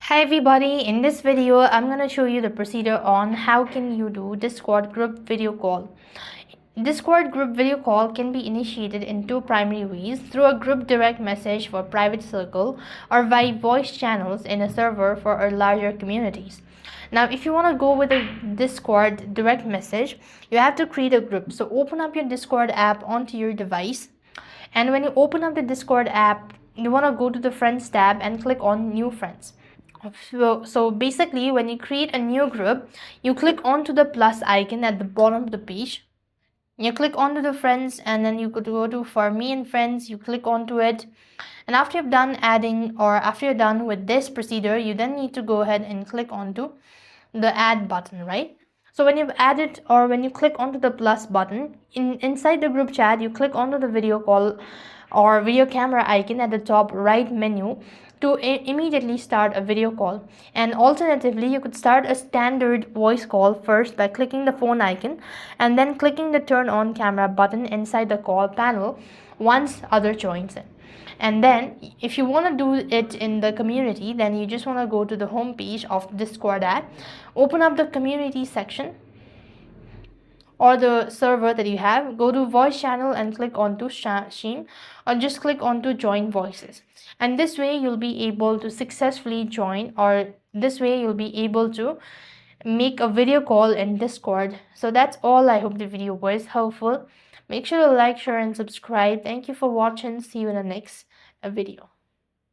Hi everybody, in this video I'm going to show you the procedure on how can you do Discord group video call. Discord group video call can be initiated in two primary ways: through a group direct message for private circle or via voice channels in a server for our larger communities. Now if you want to go with a Discord direct message, you have to create a group. So open up your Discord app onto your device, and when you open up the Discord app, you want to go to the friends tab and click on new friends. So basically, when you create a new group, you click onto the plus icon at the bottom of the page. You click onto the friends, and then you could go to for me and friends. You click onto it, and after you've done adding, or after you're done with this procedure, you then need to go ahead and click onto the add button, right? So when you've added, or when you click onto the plus button inside the group chat, you click onto the video call or video camera icon at the top right menu to immediately start a video call. And alternatively, you could start a standard voice call first by clicking the phone icon and then clicking the turn on camera button inside the call panel once other joins in. And then if you want to do it in the community, then you just want to go to the home page of Discord app, open up the community section or the server that you have, go to voice channel and click onto Sheen, or just click onto join voices. And this way you'll be able to successfully join, or this way you'll be able to make a video call in Discord. So that's all. I hope the video was helpful. Make sure to like, share and subscribe. Thank you for watching. See you in the next video.